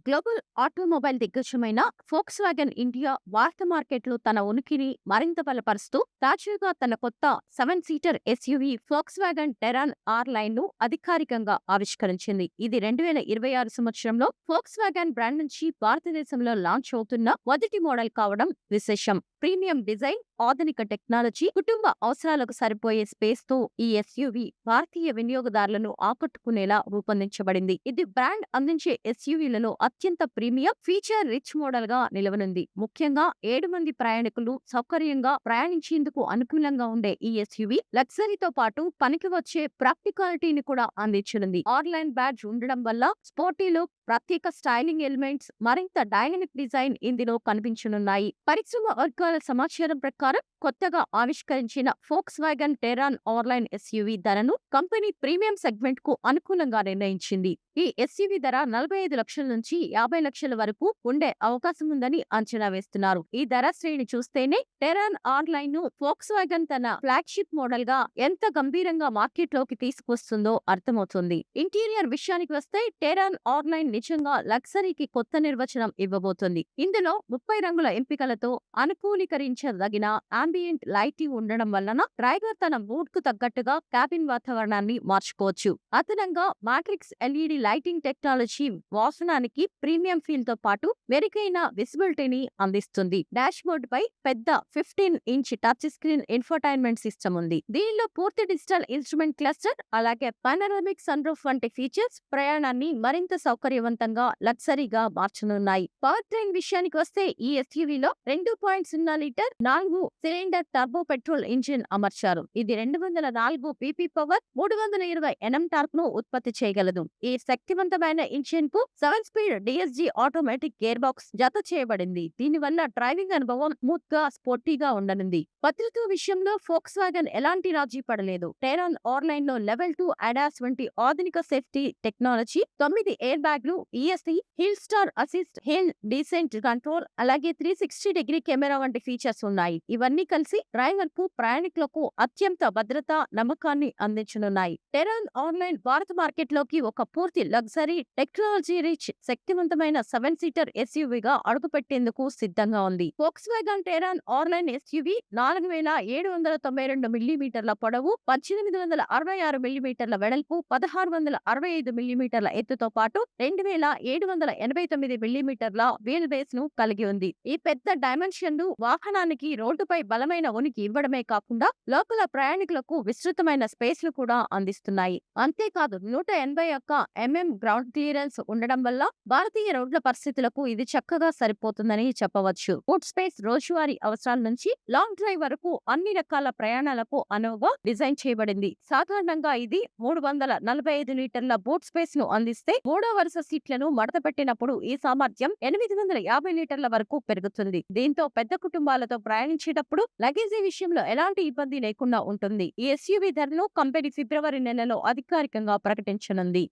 Global automobile దిగ్గజమైన Volkswagen India భారత మార్కెట్‌లో తన ఉనికిని మరింత బలపరుస్తూ తాజాగా తన కొత్త 7 సీటర్ ఎస్యూవీ ఫోక్స్‌వాగన్ టెరాన్ ఆర్ లైన్‌ను అధికారికంగా ఆవిష్కరించింది. ఇది 2026 సంవత్సరంలో ఫోక్స్‌వాగన్ బ్రాండ్ నుంచి భారతదేశంలో లాంచ్ అవుతున్న మొదటి మోడల్ కావడం విశేషం. ప్రీమియం డిజైన్, ఆధునిక టెక్నాలజీ, కుటుంబ అవసరాలకు సరిపోయే స్పేస్‌తో ఈ ఎస్యూవీ భారతీయ వినియోగదారులను ఆకట్టుకునేలా రూపొందించబడింది. ఇది బ్రాండ్ అందించే ఎస్యూవీలలో అత్యంత ప్రీమియం, ఫీచర్ రిచ్ మోడల్ గా నిలవనుంది. ముఖ్యంగా 7 మంది ప్రయాణికులు సౌకర్యంగా ప్రయాణించేందుకు అనుకూలంగా ఉండే ఈ ఎస్యూవీ లగ్జరీతో పాటు పనికి వచ్చే ప్రాక్టికాలిటీని కూడా అందించనుంది. ఆన్లైన్ బ్యాడ్జ్ ఉండడం వల్ల స్పోర్టీ లుక్, ప్రత్యేక స్టైలింగ్ ఎలిమెంట్స్, మరింత డైనమిక్ డిజైన్ ఇందులో కనిపించనున్నాయి. పరిశ్రమ వర్గాల సమాచారం ప్రకారం కొత్తగా ఆవిష్కరించిన ఫోక్స్‌వాగన్ టెరాన్ ఆర్లైన్ ఎస్యూవీ ధరను కంపెనీ ప్రీమియం సెగ్మెంట్ కు అనుకూలంగా నిర్ణయించింది. ఈ ఎస్యూవీ ధర 45 లక్షల నుంచి 50 లక్షల వరకు ఉండే అవకాశం ఉందని అంచనా వేస్తున్నారు. ఈ ధర శ్రేణి చూస్తేనే టెరాన్ ఆర్లైన్ ను ఫోక్స్‌వాగన్ తన ఫ్లాగ్షిప్ మోడల్ గా ఎంత గంభీరంగా మార్కెట్లోకి తీసుకొస్తుందో అర్థమవుతుంది. ఇంటీరియర్ విషయానికి వస్తే టెరాన్ ఆర్లైన్ నిజంగా లగ్జరీకి కొత్త నిర్వచనం ఇవ్వబోతోంది. ఇందులో 30 రంగుల ఎంపికలతో అనుకూలీకరించదగిన అంబియంట్ లైటింగ్ ఉండడం వలన డ్రైవర్ తన మూడ్ కు తగ్గట్టుగా క్యాబిన్ వాతావరణాన్ని మార్చుకోవచ్చు. అదనంగా మాట్రిక్స్ ఎల్ఈడి లైటింగ్ టెక్నాలజీ వాహనానికి ప్రీమియం ఫీల్ తో పాటు మెరుగైన విజిబిలిటీని అందిస్తుంది. డాష్ బోర్డ్ పై పెద్ద 15-ఇంచ్ టచ్ స్క్రీన్ ఇన్ఫోటైన్మెంట్ సిస్టమ్ ఉంది. దీనిలో పూర్తి డిజిటల్ ఇన్స్ట్రుమెంట్ క్లస్టర్, అలాగే పానోరామిక్ సన్ రూఫ్ వంటి ఫీచర్స్ ప్రయాణాన్ని మరింత సౌకర్యవంతంగా, లగ్జరీగా మార్చనున్నాయి. పవర్ ట్రైన్ విషయానికి వస్తే ఈ ఎస్యూవీలో 2.0 litre 4 cylinder turbo petrol engine అమర్చారు. ఇది 204 పీపీ పవర్, 320 ఎన్ఎం టార్క్ ను ఉత్పత్తి చేయగలదు. ఈ శక్తివంతమైన ఇంజిన్ కు 7 speed DSG automatic gear box జత చేయబడింది. దీనివల్ల డ్రైవింగ్ అనుభవం స్మూత్ గా, స్పోర్టీగా ఉండనుంది. భద్రత విషయంలో ఫోక్స్‌వాగన్ ఎలాంటి రాజీ పడలేదు. టెరాన్ ఆర్లైన్ లో లెవెల్ 2 ADAS వంటి ఆధునిక సేఫ్టీ టెక్నాలజీ, 9 ఎయిర్ బ్యాగ్లు, ESC, hill star assist, hill decent control, అలాగే 360 డిగ్రీ కెమెరా వంటి ఫీచర్స్ ఉన్నాయి. ఇవన్నీ కలిసి డ్రైవర్ కు, ప్రయాణికులకు అత్యంత భద్రత, నమ్మకాన్ని అందించనున్నాయి. టెరాన్ ఆన్లైన్ భారత మార్కెట్ లోకి ఒక పూర్తి లగ్జరీ, టెక్నాలజీ రిచ్, శక్తివంతమైన 7 సీటర్ ఎస్యూవీగా అడుగుపెట్టేందుకు సిద్ధంగా ఉంది. ఫోక్స్‌వాగన్ టెరాన్ ఆన్లైన్ ఎస్యూవీ 4792 మిల్లీమీటర్ల పొడవు, 1866 మిల్లీమీటర్ల వెడల్పు, 1665 మిల్లీమీటర్ల ఎత్తుతో పాటు 2789 మిల్లీమీటర్ల వీల్ బేస్ ను కలిగి ఉంది. ఈ పెద్ద డైమెన్షన్లు వాహనానికి రోడ్డుపై బలమైన ఉనికి ఇవ్వడమే కాకుండా లోపల ప్రయాణికులకు విస్తృతమైన స్పేస్ ను కూడా అందిస్తున్నాయి. అంతేకాదు 181 mm గ్రౌండ్ క్లియరెన్స్ ఉండడం వల్ల భారతీయ రోడ్ల పరిస్థితులకు ఇది చక్కగా సరిపోతుందని చెప్పవచ్చు. బూట్ స్పేస్ రోజువారీ అవసరాల నుంచి లాంగ్ డ్రైవ్ వరకు అన్ని రకాల ప్రయాణాలకు అనువుగా డిజైన్ చేయబడింది. సాధారణంగా ఇది 345 లీటర్ల బూట్ స్పేస్ ను అందిస్తే, మూడో వరుస సీట్లను మడత పెట్టినప్పుడు ఈ సామర్థ్యం 850 లీటర్ల వరకు పెరుగుతుంది. దీంతో పెద్ద కుటుంబాలతో ప్రయాణించేటప్పుడు లగేజీ విషయంలో ఎలాంటి ఇబ్బంది లేకుండా ఉంటుంది. ఈ ఎస్యూవీ ధరను కంపెనీ ఫిబ్రవరి నెలలో అధికారికంగా ప్రకటించనుంది.